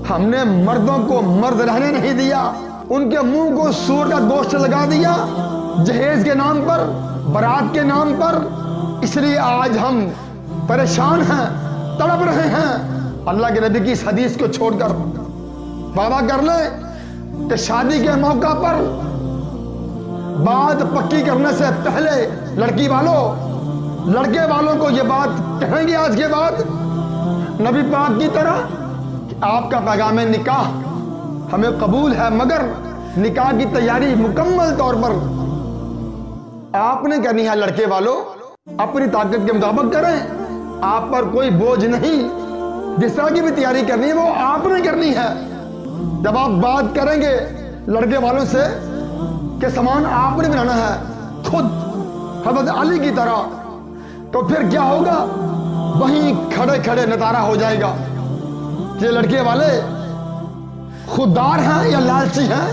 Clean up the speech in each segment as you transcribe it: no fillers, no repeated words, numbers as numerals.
ہم نے مردوں کو مرد رہنے نہیں دیا، ان کے منہ کو سور کا گوشت لگا دیا جہیز کے نام پر، برات کے نام پر۔ اس لیے آج ہم پریشان ہیں، تڑپ رہے ہیں۔ اللہ کے نبی کی اس حدیث کو چھوڑ کر وعدہ کر لیں کہ شادی کے موقع پر بات پکی کرنے سے پہلے لڑکی والوں، لڑکے والوں کو یہ بات کہیں گے آج کے بعد نبی پاک کی طرح کہ آپ کا پیغام نکاح ہمیں قبول ہے، مگر نکاح کی تیاری مکمل طور پر آپ نے کرنی ہے۔ لڑکے والوں اپنی طاقت کے مطابق کریں، آپ پر کوئی بوجھ نہیں، جس طرح کی بھی تیاری کرنی ہے وہ آپ نے کرنی ہے۔ جب آپ بات کریں گے لڑکے والوں سے کہ سامان آپ نے بنانا ہے خود حضرت علی کی طرح، تو پھر کیا ہوگا؟ وہیں کھڑے کھڑے نتارا ہو جائے گا کہ لڑکے والے خوددار ہیں یا لالچی ہیں۔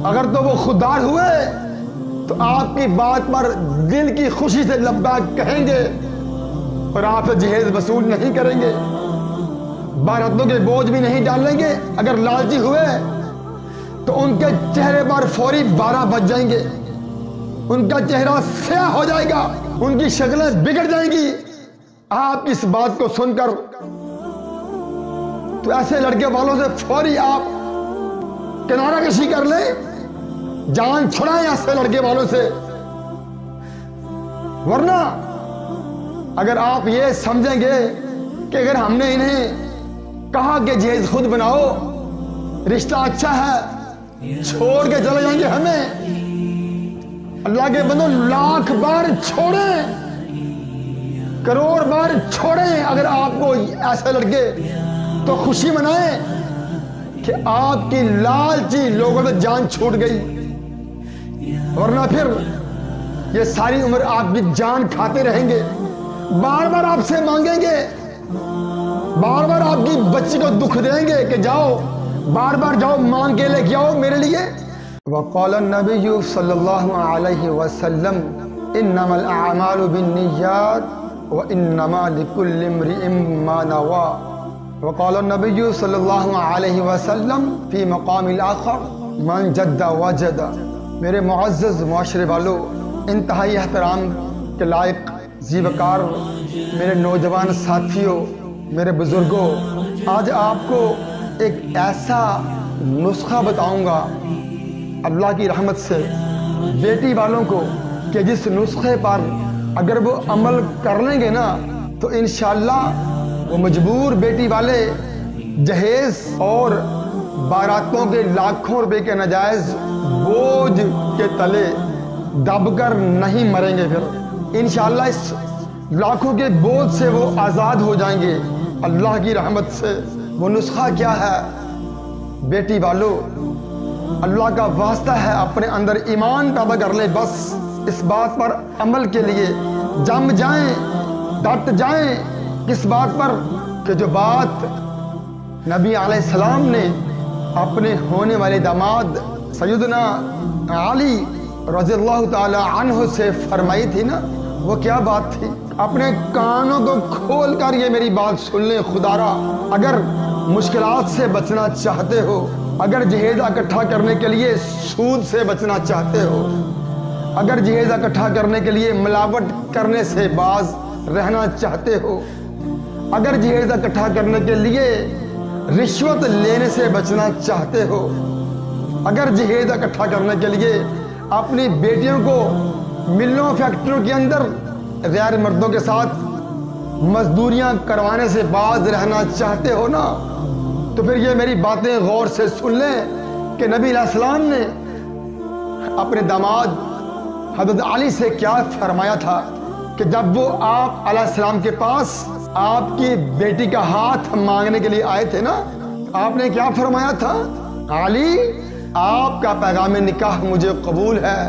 اگر تو وہ خوددار ہوئے تو آپ کی بات پر دل کی خوشی سے لبیک کہیں گے اور آپ سے جہیز وصول نہیں کریں گے، باراتوں کے بوجھ بھی نہیں ڈالیں گے۔ اگر لالچی ہوئے تو ان کے چہرے پر فوری 12 بج جائیں گے، ان کا چہرہ سیاہ ہو جائے گا، ان کی شکلیں بگڑ جائیں گی۔ آپ اس بات کو سن کر تو ایسے لڑکے والوں سے فوری آپ کنارہ کشی کر لیں، جان چھڑائیں ایسے لڑکے والوں سے۔ ورنہ اگر آپ یہ سمجھیں گے کہ اگر ہم نے انہیں کہا کہ جہیز خود بناؤ، رشتہ اچھا ہے، چھوڑ کے چلے جائیں گے ہمیں، اللہ کے بندو لاکھ بار چھوڑیں، کروڑ بار چھوڑیں اگر آپ کو ایسے لڑکے، تو خوشی منائیں کہ آپ کی لالچی لوگوں سے جان چھوٹ گئی۔ ورنہ پھر یہ ساری عمر آپ کی جان کھاتے رہیں گے، بار بار آپ سے مانگیں گے، بار بار آپ کی بچی کو دکھ دیں گے کہ جاؤ، بار بار جاؤ مانگ کے لے کے آؤ میرے لیے۔ وقال النبی صلی اللہ علیہ وسلم انما الاعمال بالنیات وانما لکل امرئ ما نوى۔ وقال النبی صلی اللہ علیہ وسلم فی مقام الاخر من جد وجد۔ میرے معزز معاشرے والوں، انتہائی احترام کے لائق ذی وقار میرے نوجوان ساتھیوں، میرے بزرگوں، آج آپ کو ایک ایسا نسخہ بتاؤں گا اللہ کی رحمت سے بیٹی والوں کو کہ جس نسخے پر اگر وہ عمل کر لیں گے نا تو انشاءاللہ وہ مجبور بیٹی والے جہیز اور باراتوں کے لاکھوں روپے کے ناجائز بوجھ کے تلے دب کر نہیں مریں گے۔ پھر انشاءاللہ اس لاکھوں کے بوجھ سے وہ آزاد ہو جائیں گے اللہ کی رحمت سے۔ وہ نسخہ کیا ہے؟ بیٹی والو، اللہ کا واسطہ ہے اپنے اندر ایمان پیدا کر لے، بس اس بات پر عمل کے لیے جم جائیں، ڈٹ جائیں۔ کس بات پر؟ کہ جو بات نبی علیہ السلام نے اپنے ہونے والے داماد سیدنا علی رضی اللہ تعالی عنہ سے فرمائی تھی نا، وہ کیا بات تھی؟ اپنے کانوں کو کھول کر یہ میری بات سن لیں خدا را، اگر مشکلات سے بچنا چاہتے ہو، اگر جہیز اکٹھا کرنے کے لیے سود سے بچنا چاہتے ہو، اگر جہیز اکٹھا کرنے کے لیے ملاوٹ کرنے سے باز رہنا چاہتے ہو، اگر جہیز اکٹھا کرنے کے لیے رشوت لینے سے بچنا چاہتے ہو، اگر جہیز اکٹھا کرنے کے لیے اپنی بیٹیوں کو ملوں فیکٹریوں کے اندر غیر مردوں کے ساتھ مزدوریاں کروانے سے باز رہنا چاہتے ہو نا، تو پھر یہ میری باتیں غور سے سن لیں کہ نبی علیہ السلام نے اپنے داماد حضرت علی سے کیا فرمایا تھا کہ جب وہ آپ علیہ السلام کے پاس آپ کی بیٹی کا ہاتھ مانگنے کے لیے آئے تھے نا، آپ نے کیا فرمایا تھا؟ علی، آپ کا پیغام نکاح مجھے قبول ہے،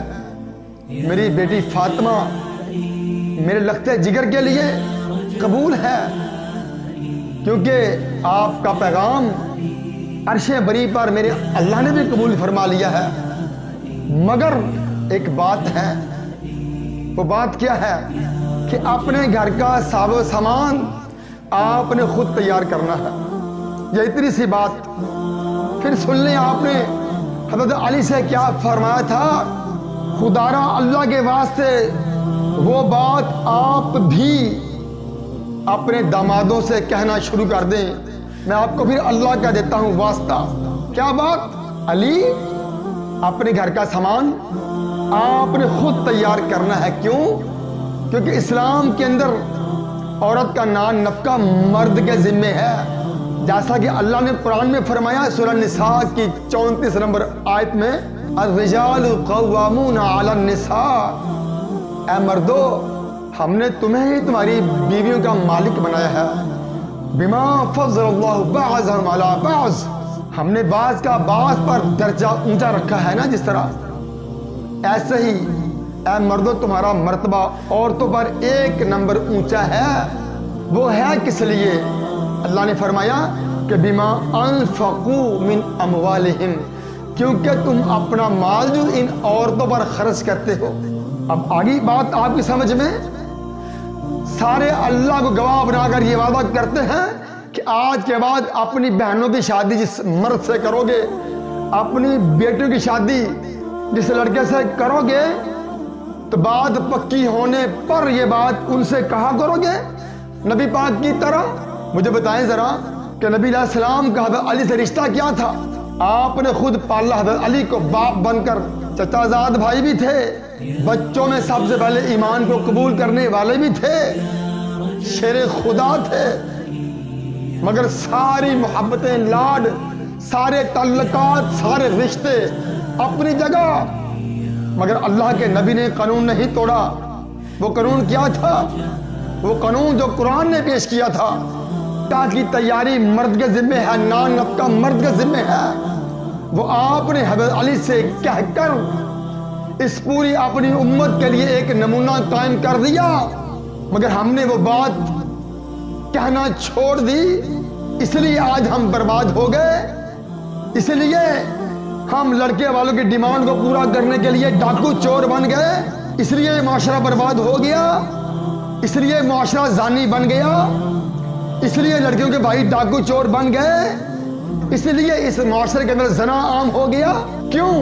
میری بیٹی فاطمہ میرے لخت جگر کے لیے قبول ہے، کیونکہ آپ کا پیغام عرش بری پر میرے اللہ نے بھی قبول فرما لیا ہے۔ مگر ایک بات ہے، وہ بات کیا ہے کہ اپنے گھر کا ساز و سامان آپ نے خود تیار کرنا ہے، یہ اتنی سی بات. پھر سن لیں آپ نے حضرت علی سے کیا فرمایا تھا. خدارا اللہ کے واسطے وہ بات آپ بھی اپنے دامادوں سے کہنا شروع کر دیں. میں آپ کو پھر اللہ کا دیتا ہوں واسطہ. کیا بات؟ علی اپنے گھر کا سامان آپ نے خود تیار کرنا ہے. کیوں؟ کیونکہ اسلام کے اندر عورت کا نان نفقہ مرد کے ذمے ہے. جیسا کہ اللہ نے قرآن میں فرمایا سورہ نساء کی 34 نمبر آیت میں الرجال قوامون علی النساء. اے مردو ہم نے تمہیں ہی تمہاری بیویوں کا مالک بنایا ہے. بما فضل اللہ بعضهم علی بعض. ہم نے بعض کا بعض پر درجہ اونچا رکھا ہے نا. جس طرح ایسے ہی اے مردو تمہارا مرتبہ عورتوں پر 1 نمبر اونچا ہے. وہ ہے کس لیے؟ اللہ نے فرمایا کہ بما انفقوا من اموالہم. کیونکہ تم اپنا مال جو ان عورتوں پر خرچ کرتے ہو. اب آگے بات آپ کی سمجھ میں. سارے اللہ کو گواہ بنا کر یہ وعدہ کرتے ہیں کہ آج کے بعد اپنی بہنوں کی شادی جس مرد سے کرو گے, اپنی بیٹیوں کی شادی جس لڑکے سے کرو گے, تو بات پکی ہونے پر یہ بات ان سے کہا کرو گے نبی پاک کی طرح. مجھے بتائیں ذرا کہ نبی علیہ السلام کا حضرت علی سے رشتہ کیا تھا؟ آپ نے خود پالا. حضرت علی کو باپ بن کر چچا زاد بھائی بھی تھے, بچوں میں سب سے پہلے ایمان کو قبول کرنے والے بھی تھے, شیر خدا تھے. مگر ساری محبتیں, لاڈ, سارے تعلقات, سارے رشتے اپنی جگہ. مگر اللہ کے نبی نے قانون نہیں توڑا. وہ قانون کیا تھا؟ وہ قانون جو قرآن نے پیش کیا تھا. تاج کی تیاری مرد کے ذمے ہے, نان نفقہ مرد کے ذمے ہے. وہ آپ نے حضرت علی سے کہہ کر اس پوری اپنی امت کے لیے ایک نمونہ قائم کر دیا. مگر ہم نے وہ بات کہنا چھوڑ دی, اس لیے آج ہم برباد ہو گئے. اس لیے ہم لڑکے والوں کی ڈیمانڈ کو پورا کرنے کے لیے ڈاکو چور بن گئے. اس لیے معاشرہ برباد ہو گیا. اس لیے معاشرہ زانی بن گیا. اس لیے لڑکیوں کے بھائی ڈاکو چور بن گئے. اس لیے اس معاشرے کے اندر زنا عام ہو گیا. کیوں؟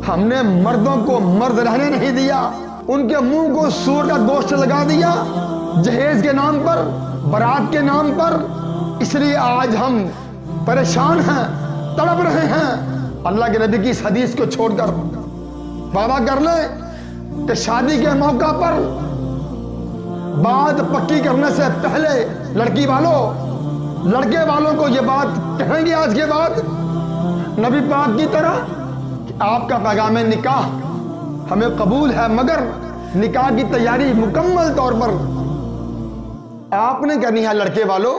ہم نے مردوں کو مرد رہنے نہیں دیا. ان کے منہ کو سور کا گوشت لگا دیا جہیز کے نام پر, برات کے نام پر. اس لیے آج ہم پریشان ہیں, تڑپ رہے ہیں. اللہ کے نبی کی اس حدیث کو چھوڑ کر وعدہ کر لیں کہ شادی کے موقع پر بات پکی کرنے سے پہلے لڑکی لڑکے والوں کو یہ بات کہیں گے آج کے بعد نبی پاک کی طرح کہ آپ کا پیغام نکاح ہمیں قبول ہے, مگر نکاح کی تیاری مکمل طور پر آپ نے کرنی ہے. لڑکے والوں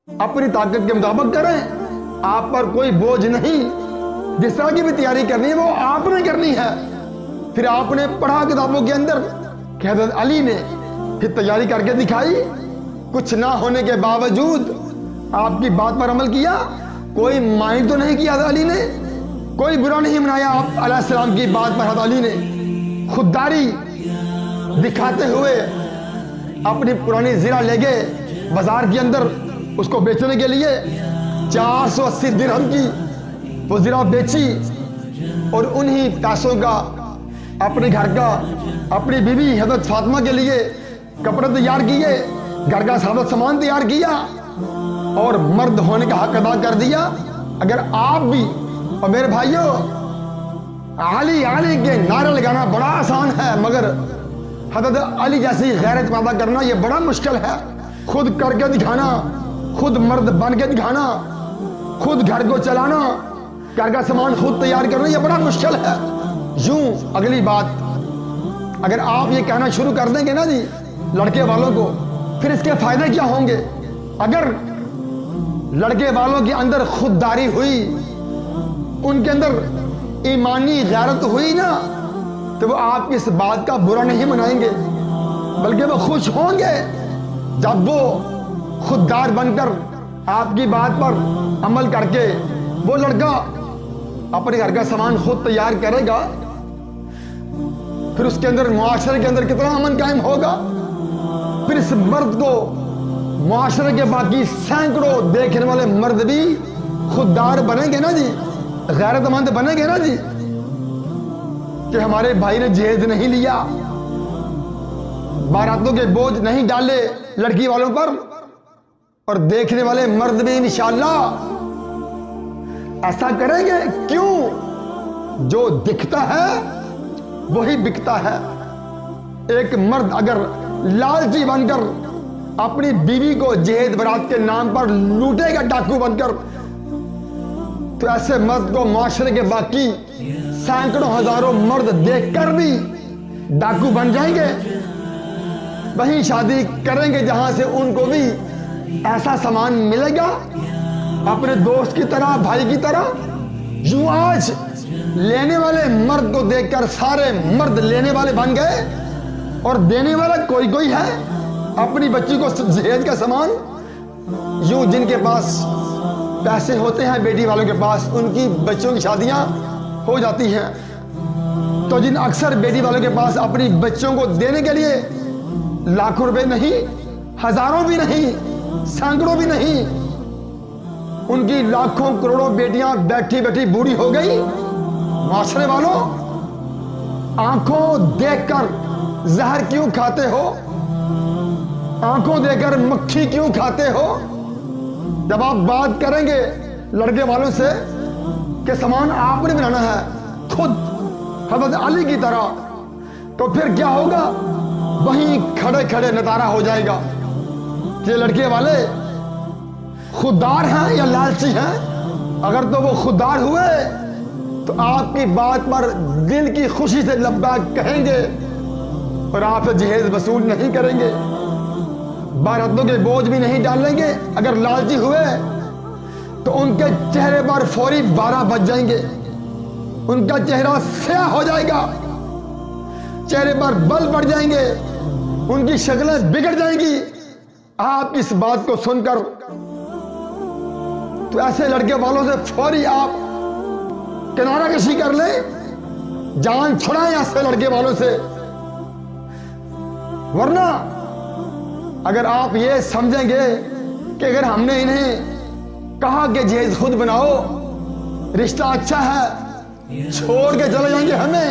اپنی طاقت کے مطابق کریں. آپ پر کوئی بوجھ نہیں. جس طرح کی بھی تیاری کرنی ہے وہ آپ نے کرنی ہے. پھر آپ نے پڑھا کتابوں کے اندر کہ حضرت علی نے پھر تیاری کر کے دکھائی. کچھ نہ ہونے کے باوجود آپ کی بات پر عمل کیا. کوئی مائنڈ تو نہیں کیا حضرت علی نے, کوئی برا نہیں منایا آپ علیہ السلام کی بات پر. حضرت علی نے خودداری دکھاتے ہوئے اپنی پرانی زرہ لے گئے بازار کے اندر اس کو بیچنے کے لیے. 480 درہم کی وہ زرہ بیچی اور انہی پیسوں کا اپنے گھر کا, اپنی بیوی حضرت فاطمہ کے لیے کپڑے تیار کیے, گھر کا سارا سامان تیار کیا اور مرد ہونے کا حق ادا کر دیا. اگر آپ بھی اور میرے بھائیوں علی علی کے نعرے لگانا بڑا آسان ہے, مگر حضرت علی جیسی غیرت پیدا کرنا یہ بڑا مشکل ہے. خود کر کے دکھانا, خود مرد بن کے دکھانا, خود گھر کو چلانا, گھر کا سامان خود تیار کرنا یہ بڑا مشکل ہے. یوں اگلی بات اگر آپ یہ کہنا شروع کر دیں گے نا جی لڑکے والوں کو, پھر اس کے فائدے کیا ہوں گے؟ اگر لڑکے والوں کے اندر خودداری ہوئی, ان کے اندر ایمانی غیرت ہوئی نا, تو وہ آپ کی اس بات کا برا نہیں منائیں گے, بلکہ وہ خوش ہوں گے جب وہ خوددار بن کر آپ کی بات پر عمل کر کے وہ لڑکا اپنے گھر کا سامان خود تیار کرے گا. پھر اس کے اندر معاشرے کے اندر کتنا امن قائم ہوگا. پھر اس مرد کو معاشرے کے باقی سینکڑوں دیکھنے والے مرد بھی خوددار بنیں گے نا جی، غیرت مند بنیں گے نا جی، کہ ہمارے بھائی نے جہیز نہیں لیا، باراتوں کے بوجھ نہیں ڈالے لڑکی والوں پر، اور دیکھنے والے مرد بھی انشاءاللہ ایسا کریں گے۔ کیوں؟ جو دکھتا ہے وہی بکتا ہے۔ ایک مرد اگر لالچی بن کر اپنی بیوی کو جہیز برات کے نام پر لوٹے گا ڈاکو بن کر، تو ایسے مرد کو معاشرے کے باقی سینکڑوں ہزاروں مرد دیکھ کر بھی ڈاکو بن جائیں گے، وہیں شادی کریں گے جہاں سے ان کو بھی ایسا سامان ملے گا اپنے دوست کی طرح، بھائی کی طرح۔ یوں آج لینے والے مرد کو دیکھ کر سارے مرد لینے والے بن گئے، اور دینے والا کوئی کوئی ہے اپنی بچی کو جہیز کا سامان۔ یوں جن کے پاس پیسے ہوتے ہیں بیٹی والوں کے پاس، ان کی بچوں کی شادیاں ہو جاتی ہیں، تو جن اکثر بیٹی والوں کے پاس اپنی بچوں کو دینے کے لیے لاکھوں روپے نہیں، ہزاروں بھی نہیں، سینکڑوں بھی نہیں، ان کی لاکھوں کروڑوں بیٹیاں بیٹھی بیٹھی بوڑھی ہو گئی۔ معاشرے والوں، آنکھوں دیکھ کر زہر کیوں کھاتے ہو؟ آنکھوں دیکھ کر مکھی کیوں کھاتے ہو؟ جب آپ بات کریں گے لڑکے والوں سے کہ سامان آپ نے بنانا ہے خود حضرت علی کی طرح، تو پھر کیا ہوگا؟ وہیں کھڑے کھڑے نظارہ ہو جائے گا کہ لڑکے والے خوددار ہیں یا لالچی ہیں۔ اگر تو وہ خوددار ہوئے تو آپ کی بات پر دل کی خوشی سے لبیک کہیں گے اور آپ سے جہیز وصول نہیں کریں گے، باراتوں کے بوجھ بھی نہیں ڈالیں گے۔ اگر لالچی ہوئے تو ان کے چہرے پر فوری 12 بج جائیں گے، ان کا چہرہ سیاہ ہو جائے گا، چہرے پر بل پڑ جائیں گے، ان کی شکلیں بگڑ جائیں گی۔ آپ اس بات کو سن کر تو ایسے لڑکے والوں سے فوری آپ کنارہ کشی کر لیں، جان چھڑائیں ایسے لڑکے والوں سے۔ ورنہ اگر آپ یہ سمجھیں گے کہ اگر ہم نے انہیں کہا کہ جہیز خود بناؤ، رشتہ اچھا ہے، چھوڑ کے چلے جائیں گے ہمیں،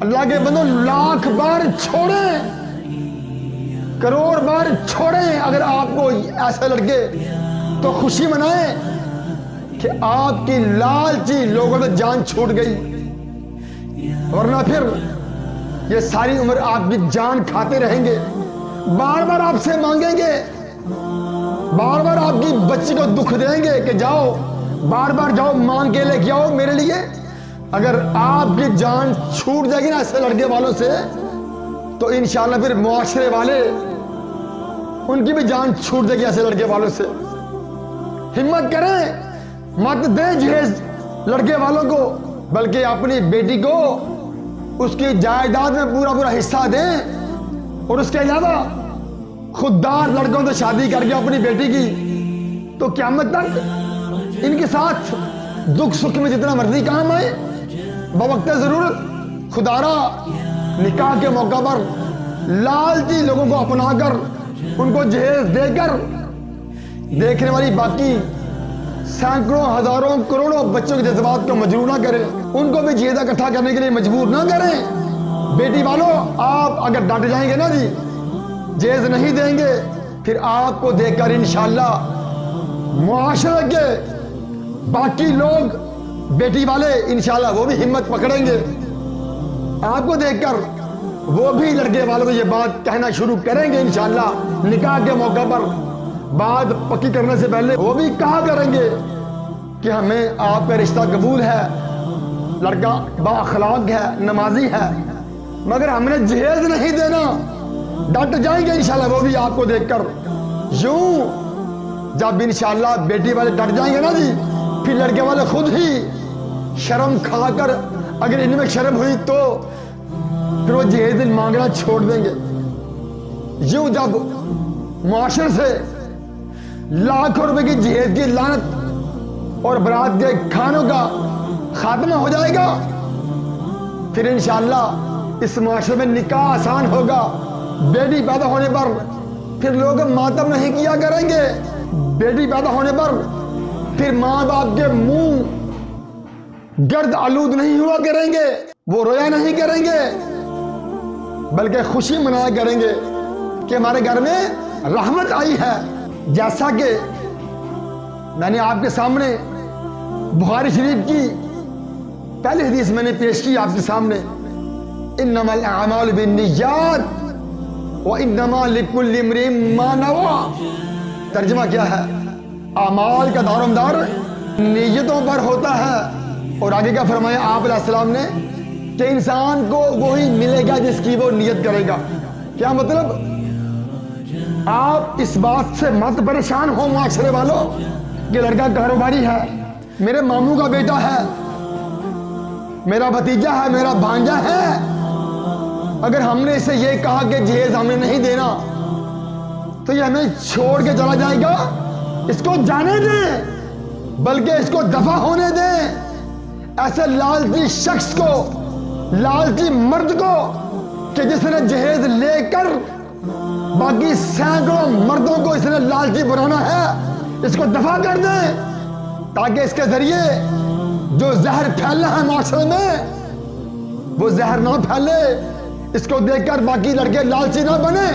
اللہ کے بندو لاکھ بار چھوڑیں، کروڑ بار چھوڑیں، اگر آپ کو ایسے لڑکے تو خوشی منائیں کہ آپ کی لالچی لوگوں سے جان چھوٹ گئی، ورنہ پھر یہ ساری عمر آپ کی جان کھاتے رہیں گے، بار بار آپ سے مانگیں گے، بار بار آپ کی بچی کو دکھ دیں گے کہ جاؤ، بار بار جاؤ مانگ کے لے کے آؤ میرے لیے۔ اگر آپ کی جان چھوٹ جائے گی نا ایسے لڑکے والوں سے، تو انشاءاللہ پھر معاشرے والے ان کی بھی جان چھوٹ جائے گی ایسے لڑکے والوں سے۔ ہمت کریں، مت دیں جہیز لڑکے والوں کو، بلکہ اپنی بیٹی کو اس کی جائیداد میں پورا پورا حصہ دیں، اور اس کے علاوہ خوددار لڑکوں سے شادی کر کے اپنی بیٹی کی، تو قیامت تک ان کے ساتھ دکھ سکھ میں جتنا مرضی کام آئے، بوقت ضرورت خدارا نکاح کے موقع پر لالچی لوگوں کو اپنا کر ان کو جہیز دے کر دیکھنے والی باقی سینکڑوں ہزاروں کروڑوں بچوں کے جذبات کو مجروح نہ کریں، ان کو بھی جہیز اکٹھا کرنے کے لیے مجبور نہ کریں۔ بیٹی والوں، آپ اگر ڈٹ جائیں گے نا جی، جہیز نہیں دیں گے، پھر آپ کو دیکھ کر انشاءاللہ معاشرے کے باقی لوگ بیٹی والے انشاءاللہ وہ بھی ہمت پکڑیں گے، آپ کو دیکھ کر وہ بھی لڑکے والوں کو یہ بات کہنا شروع کریں گے انشاءاللہ۔ نکاح کے موقع پر بات پکی کرنے سے پہلے وہ بھی کہا کریں گے کہ ہمیں آپ کا رشتہ قبول ہے، لڑکا با اخلاق ہے، نمازی ہے، مگر ہم نے جہیز نہیں دینا، ڈٹ جائیں گے انشاءاللہ وہ بھی آپ کو دیکھ کر۔ یوں جب انشاءاللہ بیٹی والے ڈٹ جائیں گے نا جی، پھر لڑکے والے خود ہی شرم کھا کر، اگر ان میں شرم ہوئی تو پھر وہ جہیز مانگنا چھوڑ دیں گے۔ یوں جب معاشرے سے لاکھوں روپے کی جہیز کی لعنت اور برات کے کھانوں کا خاتمہ ہو جائے گا، پھر انشاءاللہ اس معاشرے میں نکاح آسان ہوگا، بیٹی پیدا ہونے پر پھر لوگ ماتم نہیں کیا کریں گے. بیٹی پیدا ہونے پر پھر ماں باپ کے منہ گرد آلود نہیں ہوا کریں گے, وہ رویا نہیں کریں گے, بلکہ خوشی منایا کریں گے کہ ہمارے گھر میں رحمت آئی ہے. جیسا کہ میں نے آپ کے سامنے بخاری شریف کی پہلی حدیث میں نے پیش کی آپ کے سامنے, انما الاعمال بالنیات وانما لکل امرئ ما نوى. ترجمہ کیا ہے؟ اعمال کا دار و مدار نیتوں پر ہوتا ہے. اور آگے کا فرمایا آپ علیہ السلام نے کہ انسان کو وہی ملے گا جس کی وہ نیت کرے گا. کیا مطلب؟ آپ اس بات سے مت پریشان ہو معاشرے والوں کہ لڑکا کاروباری ہے, میرے ماموں کا بیٹا ہے, میرا بھتیجا ہے, میرا بھانجا ہے, اگر ہم نے اسے یہ کہا کہ جہیز ہمیں نہیں دینا تو یہ ہمیں چھوڑ کے چلا جائے گا. اس کو جانے دیں, بلکہ اس کو دفع ہونے دیں. ایسے لالچی شخص کو, لالچی مرد کو کہ جس نے جہیز لے کر باقی سینکڑوں مردوں کو اس نے لالچی بنانا ہے, اس کو دفع کر دیں تاکہ اس کے ذریعے جو زہر پھیلنا ہے معاشرے میں وہ زہر نہ پھیلے. اس کو دیکھ کر باقی لڑکے لالچی نہ بنے.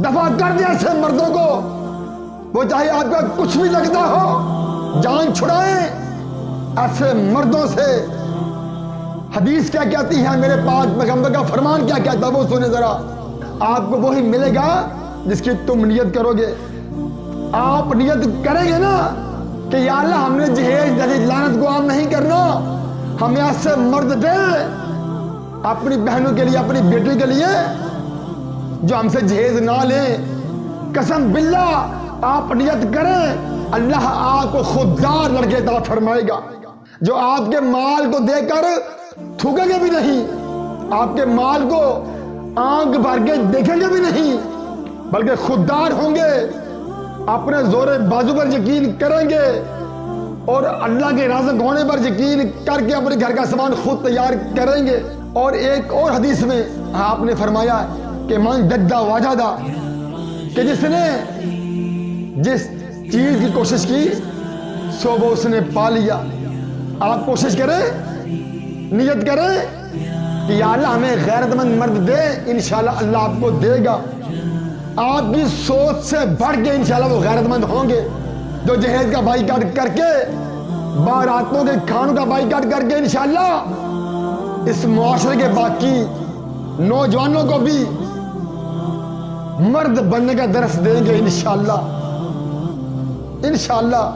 دفع کر دیں ایسے مردوں کو, وہ چاہے آپ کا کچھ بھی لگتا ہو, جان چھڑائیں ایسے مردوں سے. حدیث کیا کہتی ہے, میرے پاک پیغمبر کا فرمان کیا کہتا ہے, وہ سنیں ذرا. آپ کو وہی ملے گا جس کی تم نیت کرو گے. آپ نیت کریں گے نا کہ یا اللہ ہم نے جہیز لعنت کو عام نہیں کرنا, ہمیں ایسے مرد دے اپنی بہنوں کے لیے, اپنی بیٹی کے لیے جو ہم سے جہیز نہ لیں. قسم باللہ آپ نیت کریں, اللہ آپ کو خوددار لڑکے عطا فرمائے گا جو آپ کے مال کو دے کر تھوکیں گے بھی نہیں, آپ کے مال کو آنکھ بھر کے دیکھیں گے بھی نہیں, بلکہ خوددار ہوں گے, اپنے زور بازو پر یقین کریں گے اور اللہ کے رازق ہونے پر یقین کر کے اپنے گھر کا سامان خود تیار کریں گے. اور ایک اور حدیث میں آپ نے فرمایا کہ من جدہ واجدہ, کہ جس نے جس چیز کی کوشش کی سو وہ اس نے پا لیا. آپ کوشش کریں, نیت کریں کہ یا اللہ ہمیں غیرت مند مرد دے, انشاءاللہ اللہ آپ کو دے گا. آپ کی سوچ سے بڑھ کے انشاءاللہ وہ غیرت مند ہوں گے جو جہیز کا بائیکاٹ کر کے, باراتوں کے کھانوں کا بائیکاٹ کر کے انشاءاللہ اس معاشرے کے باقی نوجوانوں کو بھی مرد بننے کا درس دیں گے انشاءاللہ. انشاءاللہ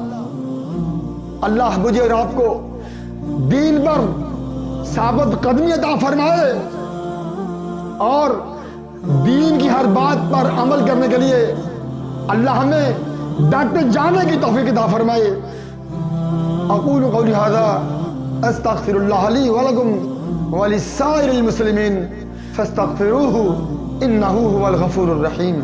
اللہ مجھے اور آپ کو دین پر ثابت قدمی عطا فرمائے اور دین کی ہر بات پر عمل کرنے کے لیے اللہ ہمیں ڈٹے جانے کی توفیق عطا فرمائے. اقول قولی ھذا استغفر اللہ لی ولکم ولسائر المسلمین فاستغفروہ انہ ھو الغفور الرحیم.